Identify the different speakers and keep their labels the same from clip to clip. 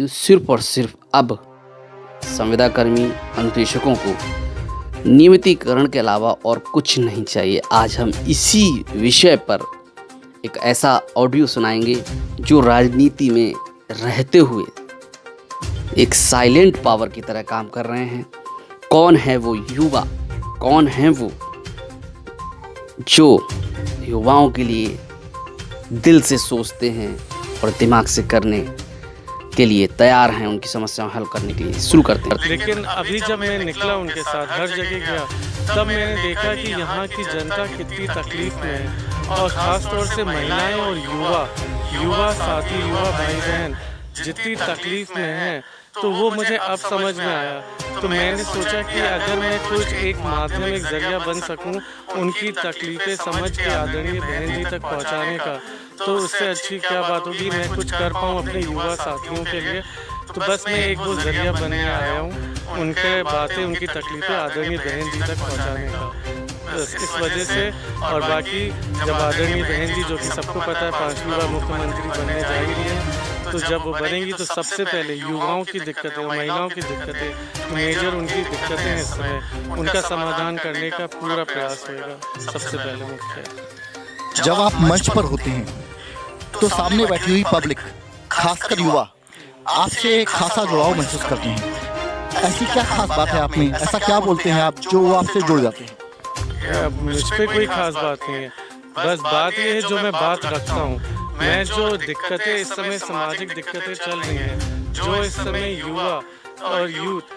Speaker 1: सिर्फ और सिर्फ अब संविदाकर्मी अनुदेशकों को नियमितीकरण के अलावा और कुछ नहीं चाहिए। आज हम इसी विषय पर एक ऐसा ऑडियो सुनाएंगे जो राजनीति में रहते हुए एक साइलेंट पावर की तरह काम कर रहे हैं। कौन है वो युवा, कौन है वो जो युवाओं के लिए दिल से सोचते हैं और दिमाग से करने के लिए तैयार हैं, उनकी समस्याओं हल करने के लिए। शुरू करते हैं।
Speaker 2: लेकिन अभी जब मैं निकला उनके साथ हर जगह गया, तब मैंने देखा कि यहाँ की जनता कितनी तकलीफ में है और ख़ास तौर से महिलाएं और युवा साथी, युवा भाई बहन जितनी तकलीफ में हैं, तो वो मुझे अब समझ में आया। तो मैंने सोचा कि अगर मैं कुछ एक माध्यम, एक जरिया बन सकूं उनकी तकलीफें समझ के आदरणीय बहन जी तक पहुंचाने का, तो उससे अच्छी क्या बात होगी। मैं कुछ कर पाऊँ अपने युवा साथियों के लिए। तो बस मैं एक वो जरिया बनने आया हूँ, उनके बातें, उनकी तकलीफें आदरणीय बहन जी तक पहुँचाने का। बस इस वजह से। और बाकी जब आदरणीय बहन जी, जो कि सबको पता है 5वीं बार मुख्यमंत्री बनने जा रही है, तो जब वो बनेंगी तो सबसे पहले युवाओं की दिक्कतें, महिलाओं की दिक्कतें, मेजर उनकी दिक्कतें हैं इस समय, उनका समाधान करने का पूरा प्रयास होगा। सबसे पहले मुख्य
Speaker 3: जब आप मंच पर होते हैं तो सामने बैठी हुई पब्लिक, खासकर युवा, आपसे खासा जुड़ाव महसूस करते हैं। ऐसी क्या खास बात है आप में, ऐसा क्या बोलते हैं आप जो वो आपसे जुड़ जाते हैं?
Speaker 2: मुझ पे कोई खास बात नहीं है, बस बात ये है जो मैं बात रखता हूँ। मैं जो दिक्कतें इस समय, सामाजिक दिक्कतें चल रही हैं, जो इस समय युवा और यूथ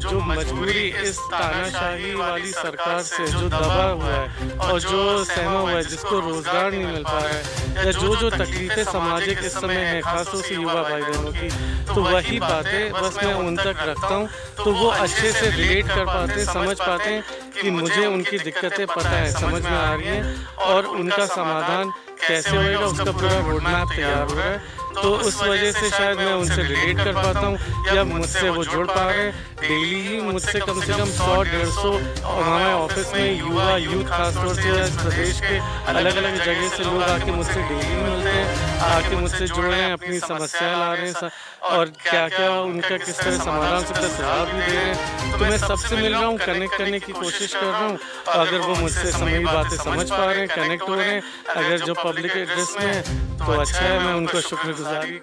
Speaker 2: जो मजबूरी इस तानाशाही वाली सरकार से जो दबा हुआ है और जो सहमा हुआ है, जिसको रोजगार नहीं मिल पा रहा है, या जो तकलीफें सामाजिक इस समय है, खासतौर से युवा भाई बहनों की, तो वही बातें बस मैं उन तक रखता हूँ, तो वो अच्छे से रिलेट कर पाते हैं, समझ पाते हैं कि मुझे उनकी दिक्कतें पता है, समझ में आ रही हैं और उनका समाधान कैसे होएगा उसका पूरा रोड मैप तैयार हो रहा है। तो उस वजह से शायद मैं उनसे रिलेट कर पाता हूँ या मुझसे वो जुड़ पा रहे हैं। डेली ही मुझसे कम से कम 100-150 और हमारे ऑफिस में युवा, यूथ, खासतौर से इस प्रदेश के अलग अलग जगह से लोग आके मुझसे डेली मिलते हैं, आके मुझसे जुड़ रहे हैं, अपनी समस्याएं ला रहे हैं और क्या क्या उनका किस तरह समाधान सकता है सुझाव भी दे रहे हैं। तो मैं सबसे मिल रहा हूँ, कनेक्ट करने की कोशिश कर रहा हूँ। अगर वो मुझसे मेरी बातें समझ पा रहे हैं, कनेक्ट हो रहे हैं, अगर जो पब्लिक एड्रेस में है तो अच्छा है, मैं उनको शुक्रगुजारी